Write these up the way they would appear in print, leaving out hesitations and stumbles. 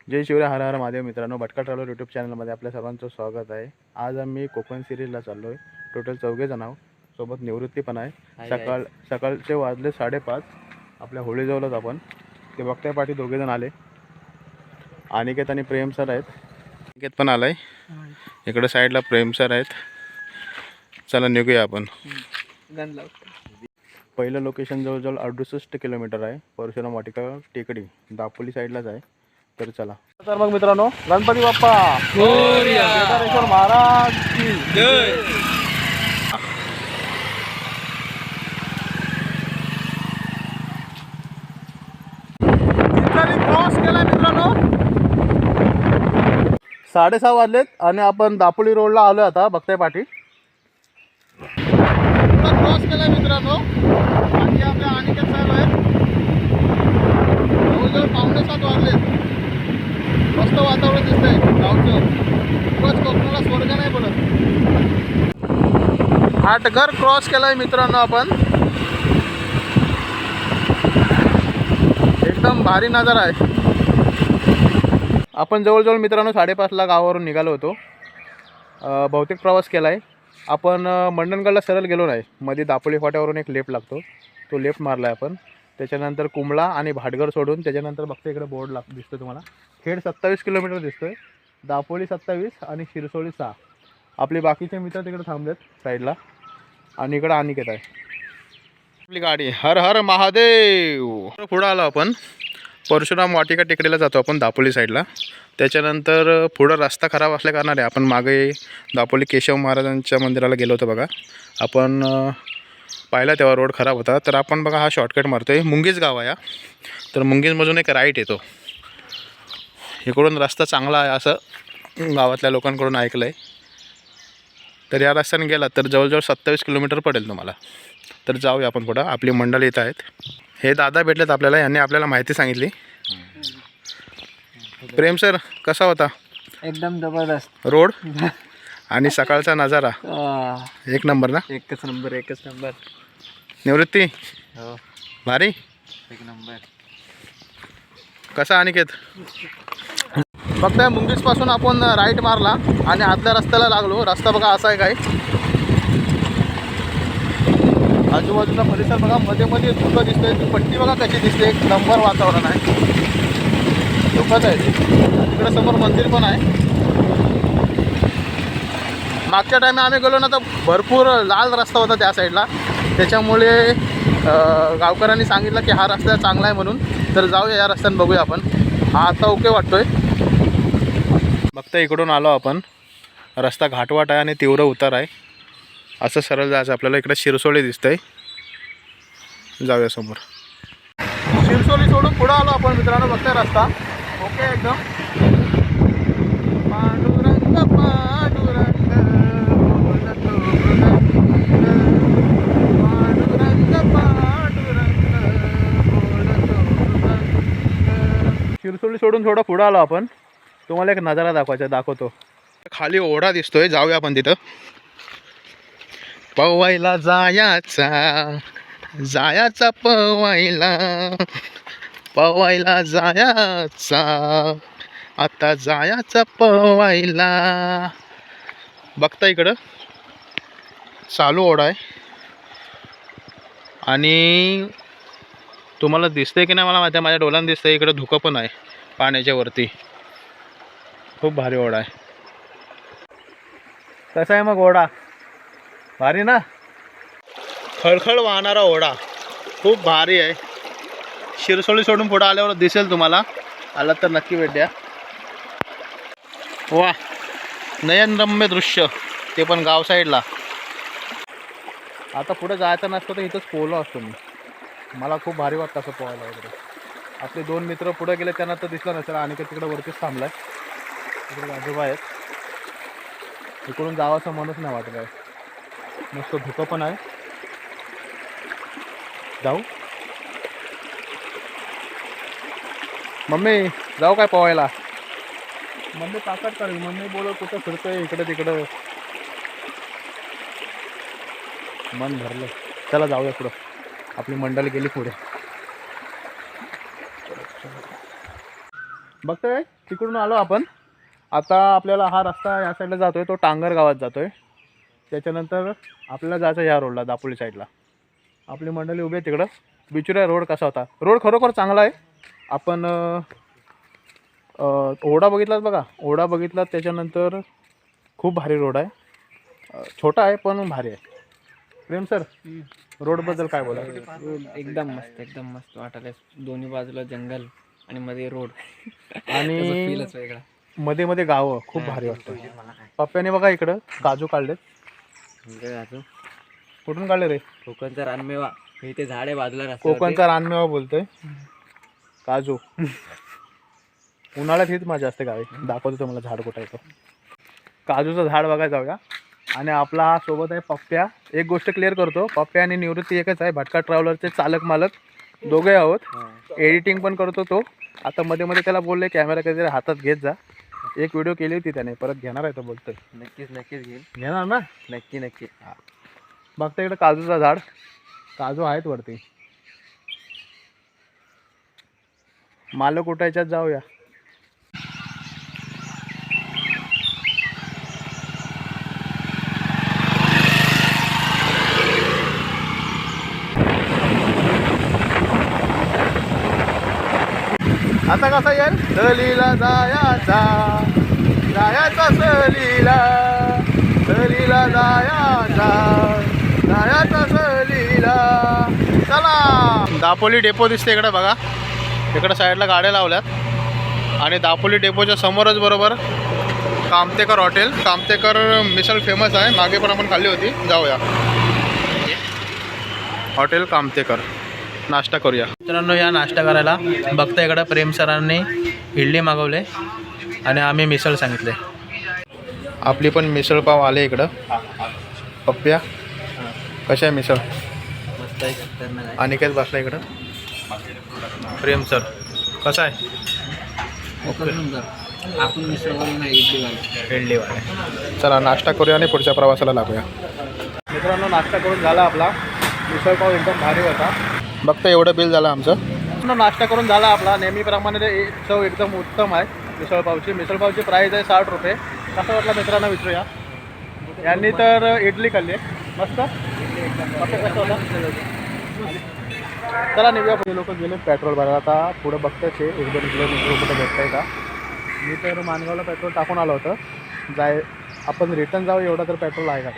जय शिवराय, हर हर महादेव. मित्रांनो, भटका traveller YouTube चॅनलमध्ये आपल्या सर्वांचं स्वागत आहे. आज आम्ही कोकण सिरीजला चाललो आहे. टोटल 4 जण आहोत. सोबत निवृत्ती पण आहे. सकाळचे वाजले 5:30. आपल्या होळीजवळच आपण ते बघताय पाठी 2 जण आले. अनिकेत आणि प्रेम सर आहेत. अनिकेत पण आलाय. इकडे साईडला प्रेम सर आहेत. चला निघूया आपण. पहिलं लोकेशन जवळजवळ 68 किलोमीटर आहे. परशुराम वाटिका टेकडी दापोली साईडलाच आहे. तर चला. तर मग मित्रांनो, गणपती बाप्पा मोरया, केदारेश्वर महाराज की जय. क्रॉस केलाय मित्रांनो. 6:30 वाजलेत आणि आपण दापोली रोडला आलो आता. बघताय पाठी क्रॉस केलाय मित्रांनो. आणि आपल्या अनिकेत साहेब आहेत. जवळजवळ 6:45 वाजलेत. मस्त वातावरण दिसतंय गावचं. खूपच कोकणाला स्वर्ग नाही बोलत. घाटघर क्रॉस केलाय मित्रांनो आपण. एकदम भारी नजारा आहे. आपण जवळजवळ मित्रांनो 5:30ला गावावरून निघालो होतो. बहुतेक प्रवास केलाय आपण. मंडणगडला सरळ गेलो नाही. मध्ये दापोली फाट्यावरून एक लेफ्ट लागतो, तो लेफ्ट मारला आहे आपण. त्याच्यानंतर कुंबळा आणि भाटघर सोडून त्याच्यानंतर बघतो इकडे बोर्ड दिसतो तुम्हाला. खेड 27 किलोमीटर दिसतोय. दापोली 27 आणि शिरसोली 6. आपले बाकीचे मित्र तिकडे थांबलेत साईडला. आणि इकडं अनिकेत आहे. आपली गाडी. हर हर महादेव. पुढं आलो आपण. परशुराम वाटिका टेकडीला जातो आपण दापोली साईडला. त्याच्यानंतर पुढं रस्ता खराब असल्या कारणाने आपण मागे दापोली केशव महाराजांच्या मंदिराला गेलो होतो बघा. आपण पाहिला तेव्हा रोड खराब होता. तर आपण बघा हा शॉर्टकट मारतो आहे. मुंगीज गाव आहे. तर मुंगीजमधून एक राईट येतो. इकडून रस्ता चांगला आहे असं गावातल्या लोकांकडून ऐकलं आहे. तर या रस्त्याने गेला तर जवळजवळ 27 किलोमीटर पडेल तुम्हाला. तर जाऊया आपण पुढं. आपली मंडळी येत आहेत. हे दादा भेटलेत आपल्याला. यांनी आपल्याला माहिती सांगितली. प्रेम सर, कसा होता? एकदम जबरदस्त रोड आणि सकाळचा नजारा एक नंबर ना. एकच नंबर. निवृत्ती हो, भारी. एक नंबर. कसा अनिकेत? बघताय मुंगीजपासून आपण राईट मारला आणि आतल्या रस्त्याला लागलो. रस्ता बघा असा आहे काय. आजूबाजूचा परिसर बघा. मध्ये मध्ये धुकं दिसतंय. ती पट्टी बघा कशी दिसते. एक नंबर वातावरण आहे. धुकंच आहे. तिकडे समोर मंदिर पण आहे. मागच्या टायमी आम्ही गेलो ना तर भरपूर लाल रस्ता होता त्या साईडला. त्याच्यामुळे गावकऱ्यांनी सांगितलं की हा रस्ता चांगला आहे म्हणून. तर जाऊया या रस्त्याने, बघूया आपण. हा आता ओके वाटतोय. बघता इकडून आलो आपण. रस्ता घाटवाट आहे आणि तीव्र उतार आहे. असं सरळ जायचं आपल्याला. इकडे शिरसोली दिसतंय. जाऊया समोर. शिरसोली सोडून पुढं आलो आपण मित्रांनो. बघताय रस्ता ओके एकदम. पांडुरंग पांडुरंग शिरसोली सोडून थोडं पुढं आलो आपण. तुम्हाला एक नजारा दाखवतो. खाली ओढा दिसतोय. जाऊया आपण तिथं. पवायला जायाचा पवायला जायाचा आता जायाचा पवायला. बघता इकडं चालू ओढा आहे. आणि तुम्हाला दिसतंय की नाही मला माहिती आहे. माझ्या डोळ्यांना दिसतंय. इकडं धुकं पण आहे पाण्याच्या वरती. खूप भारी ओढा आहे. कसा आहे मग ओढा? भारी ना. खळखळ वाहणारा ओढा खूप भारी आहे. शिरसोली सोडून पुढं आल्यावर दिसेल तुम्हाला. आलात तर नक्की भेट द्या. वा, नयनरम्य दृश्य. ते पण गाव साईडला. आता पुढं जायचं नसतं तर इथंच पोहलो असतो मी. मला खूप भारी वाटतं असं पोहायला वगैरे. आपले 2 मित्र पुढे गेले, त्यांना तर दिसलं नसेल. आणि तिकडे वरतीच थांबलाय. तिकडे आजोबा आहेत. इकडून जावं असं मनच नाही वाटत आहे. मस्त धुकं पण आहे. जाऊ मम्मी, जाऊ काय पोहायला? मम्मी ताकद काढली. मम्मी बोलत कुठं फिरतोय इकडं तिकडं. मन भरलं. चला जाऊया पुढं. आपली मंडळी गेली पुढे. बघतोय तिकडून आलो आपण. आता आपल्याला हा रस्ता या साईडला जातोय, तो टांगर गावात जातोय. त्याच्यानंतर आपल्याला जायचं या रोडला, दापोली साईडला. आपली मंडळी उभी आहे तिकडं. बिचुऱ्या रोड कसा होता? रोड खरोखर चांगला आहे. आपण ओढा बघितलात बघा, ओढा बघितलात त्याच्यानंतर खूप भारी रोड आहे. छोटा आहे पण भारी आहे. प्रेम सर, रोडबद्दल काय बोला? एकदम मस्त वाटायला. दोन्ही बाजूला जंगल आणि मध्ये रोड आणि फीलच वेगळा. मध्ये मध्ये गावं खूप भारी वाटतं. पप्प्याने बघा इकडं काजू काढलेत. कुठून काढले रे? कोकणचा रानमेवा. इथे झाड आहे बाजूला रस्त्यावरती. कोकणचा रानमेवा बोलतोय. काजू. उन्हाळ्यात हीच मजा असते गावी. दाखवतो तुम्हाला झाड कुठं आहे तो. काजूचं झाड बघायला जाऊया. आणि आपला हा सोबत आहे पप्प्या. एक गोष्ट क्लिअर करतो, पप्प्या आणि निवृत्ती एकच आहे. भटका ट्रॅव्हलरचे चालक मालक दोघे आहोत. एडिटिंग पण करतो तो. आता मध्ये मध्ये त्याला बोलले कॅमेरा कधीतरी हातात घेत जा. एक व्हिडिओ केली होती त्याने, परत घेणार आहे तो बोलतोय. नक्कीच घेईल. घेणार ना? नक्की. बघता इकडे काजूचा झाड. काजू आहेत वरती. मालक उठायच्यात जाऊया. आता कसा येईल? सहलीला जायचा सहलीला जायचा सहलीला. चला, दापोली डेपो दिसते इकडे बघा. इकडे साईडला गाड्या लावल्यात. आणि दापोली डेपोच्या समोरच बरोबर कामतेकर हॉटेल. कामतेकर मिसळ फेमस आहे, मागे पण आपण खाल्ली होती. जाऊया हॉटेल कामतेकर, नाश्ता करूया. मित्रांनो, या नाश्ता करायला बघता इकडं प्रेम सरांनी इडली मागवले आणि आम्ही मिसळ सांगितले. आपली पण मिसळ पाव आले इकडं. पप्प्या कशा आहे मिसळ? मस्त आहे. अनिकेत बसला इकडं. प्रेम सर कसा आहे? आपण इडलीवाले. चला नाश्ता करूया आणि पुढच्या प्रवासाला लागूया. मित्रांनो, नाश्ता करून झाला आपला. मिसळ पाव एकदम भारी होता. बघता एवढं बिल झालं आमचं. नाश्ता करून झाला आपला. नेहमीप्रमाणे चव एकदम उत्तम आहे मिसळपावची. मिसळपावची प्राईस आहे 60 रुपये. कसं वाटलं मित्रांनो विचारूया. यांनी तर इडली खाल्ली मस्त. कसं होता? चला निघूया. पुढे लोक गेले पेट्रोल भरायला. आता पुढं बघताच आहे 1-2 किलोमीटर कुठं भेटतंय का. मी तर मानगावला पेट्रोल टाकून आलो होतं. आपण रिटर्न जाऊ एवढा तर पेट्रोल आहे का?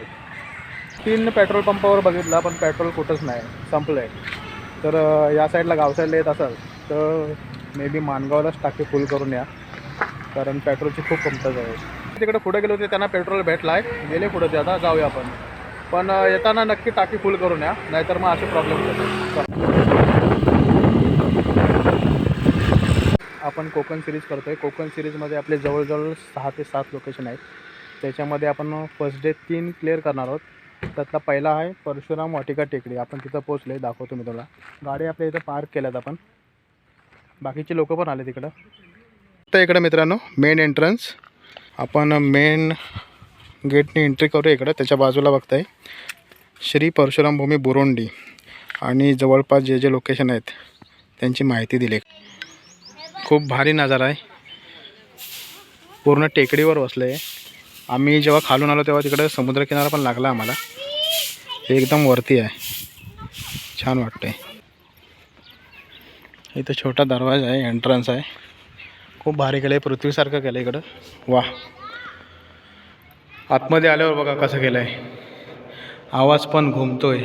3 पेट्रोल पंपावर बघितला पण पेट्रोल कुठंच नाही, संपलं आहे. तर या साईडला गाव साईडला येत असाल तर मे बी मानगावलाच टाकी फुल करून या, कारण पेट्रोलची खूप कमतरता आहे. तिकडे पुढे गेलो होते त्यांना पेट्रोल भेटला आहे. गेले पुढे ते आता जाऊया आपण. पण येताना नक्की टाकी फुल करून या, नाहीतर मग असे प्रॉब्लेम होतात. आपण कोकण सिरीज करतो आहे. कोकण सिरीजमध्ये आपले जवळजवळ 6 ते 7 लोकेशन आहेत. त्याच्यामध्ये आपण फर्स्ट डे 3 क्लिअर करणार आहोत. त्यातला पहिला आहे परशुराम वाटिका टेकडी. आपण तिथं पोचले, दाखवतो मी तुला. गाडी आपल्या इथं पार्क केल्यात आपण. बाकीचे लोक पण आले तिकडं. तर इकडं मित्रांनो मेन एंट्रन्स. आपण मेन गेटने एंट्री करू. इकडं त्याच्या बाजूला बघताय श्री परशुराम भूमी बुरोंडी आणि जवळपास जे जे लोकेशन आहेत त्यांची माहिती दिली. खूप भारी नजारा आहे. पूर्ण टेकडीवर बसलं आहे. आम्ही जेव्हा खालून आलो तेव्हा तिकडं समुद्रकिनारा पण लागला आम्हाला. एकदम वरती आहे, छान वाटतं आहे. इथं छोटा दरवाजा आहे, एंट्रन्स आहे. खूप भारी केलं आहे, पृथ्वीसारखं केलं आहे इकडं. वा, आतमध्ये आल्यावर बघा कसं केलं आहे. आवाज पण घुमतोय.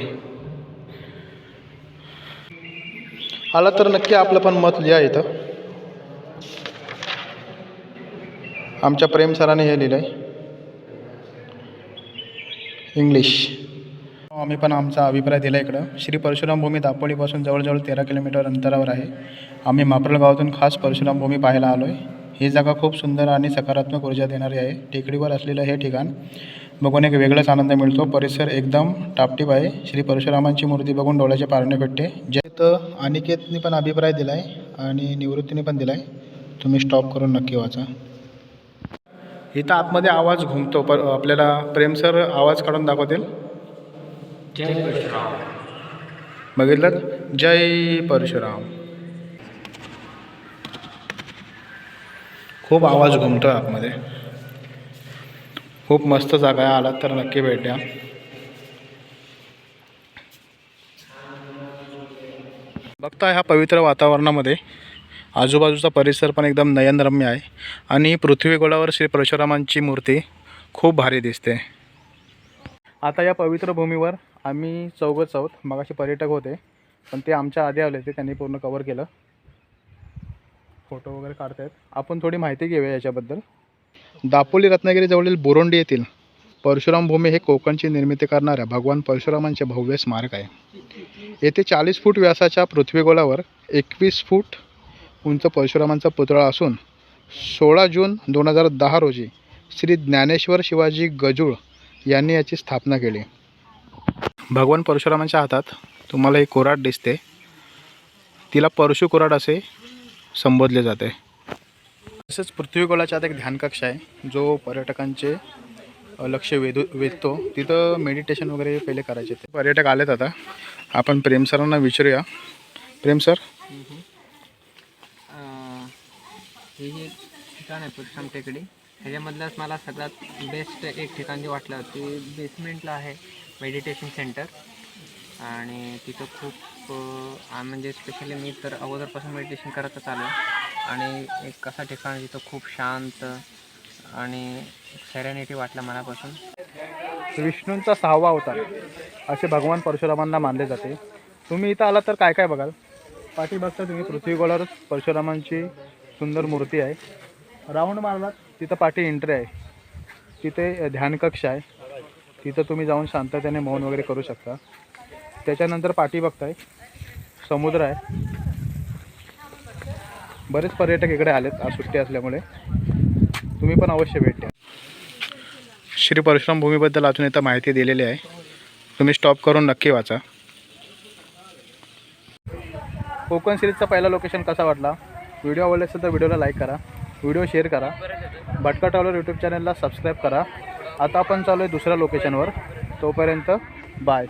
आला तर नक्की आपलं पण मत लिहा इथं. आमच्या प्रेम सरांनी हे लिहिलं आहे इंग्लिश. आम्ही पण आमचा अभिप्राय दिला इकडं. श्री परशुराम भूमी दापोलीपासून जवळजवळ 13 किलोमीटर अंतरावर आहे. आम्ही मापरल गावातून खास परशुराम भूमी पाहायला आलो आहे. ही जागा खूप सुंदर आणि सकारात्मक ऊर्जा देणारी आहे. टेकडीवर असलेलं हे ठिकाण बघून एक वेगळाच आनंद मिळतो. परिसर एकदम टापटीप आहे. श्री परशुरामांची मूर्ती बघून डोळ्याचे पारणे भेटते. तर अनिकेतने पण अभिप्राय दिला आहे आणि निवृत्तीने पण दिला आहे. तुम्ही स्टॉप करून नक्की वाचा. इथं आतमध्ये आवाज घुमतो. आपल्याला प्रेम सर आवाज काढून दाखवतील. जय परशुराम. बघितलं, जय परशुराम. खूप आवाज घुमतो आहे आतमध्ये. खूप मस्त जागा आहे, आलात तर नक्की भेट द्या. बघता ह्या पवित्र वातावरणामध्ये आजूबाजूचा परिसर पण एकदम नयनरम्य आहे आणि पृथ्वी गोलावर श्री परशुरामांची मूर्ती खूप भारी दिसते. आता या पवित्र भूमीवर आम्ही चौघच आहोत. मगाशी पर्यटक होते पण ते आमच्या आधी आले होते, त्यांनी पूर्ण कवर केलं. फोटो वगैरे काढतायत. आपण थोडी माहिती घेऊया याच्याबद्दल. दापोली रत्नागिरीजवळील बोरोंडी येथील परशुराम भूमी हे कोकणची निर्मिती करणाऱ्या भगवान परशुरामांचे भव्य स्मारक आहे. येथे 40 फूट व्यासाच्या पृथ्वीगोलावर 21 फूट उंच परशुरामांचा पुतळा असून 16 जून 2010 रोजी श्री ज्ञानेश्वर शिवाजी गजूळ यांनी याची स्थापना केली. भगवान परशुरामांच्या हातात तुम्हाला एक कोराड दिसते, तिला परशु कोराड असे संबोधले जाते. तसेच पृथ्वीगोलाच्या आत एक ध्यानकक्ष आहे जो पर्यटकांचे लक्ष वेधतो. तिथं मेडिटेशन वगैरे पहिले करायचे. ते पर्यटक आलेत. आता आपण प्रेम सरांना विचारूया. प्रेम सर, हे जे ठिकाण आहे परशुराम टेकडी, ह्याच्यामधलंच मला सगळ्यात बेस्ट एक ठिकाण जे वाटलं ते बेसमेंटला आहे मेडिटेशन सेंटर. आणि तिथं खूप म्हणजे स्पेशली मी तर अगोदरपासून मेडिटेशन करतच आलो आणि एक असं ठिकाण जिथं खूप शांत आणि सेरेनिटी वाटलं मनापासून. विष्णूंचा 6वा अवतार असे भगवान परशुरामांना मानले जाते. तुम्ही इथं आलात तर काय काय बघाल? पाठी बघता तुम्ही पृथ्वीगोलावरच परशुरामांची सुंदर मूर्ती आहे. राऊंड मारलात तिथं पाठी एंट्री आहे, तिथे ध्यानकक्ष आहे, तिथं तुम्ही जाऊन शांततेने मौन वगैरे करू शकता. त्याच्यानंतर पाठी बघताय समुद्र आहे. बरेच पर्यटक इकडे आलेत आज सुट्टी असल्यामुळे. तुम्ही पण अवश्य भेट द्या. श्री परशुराम भूमीबद्दल अजून इथं माहिती दिलेली आहे, तुम्ही स्टॉप करून नक्की वाचा. कोकण सिरीजचा पहिला लोकेशन कसा वाटला? व्हिडिओ आवडला असेल तर व्हिडिओला लाईक करा, व्हिडिओ शेअर करा, भटका ट्रॅव्हलर यूट्यूब चॅनलला सबस्क्राईब करा. आता आपण चालू आहे दुसऱ्या लोकेशनवर. तोपर्यंत बाय.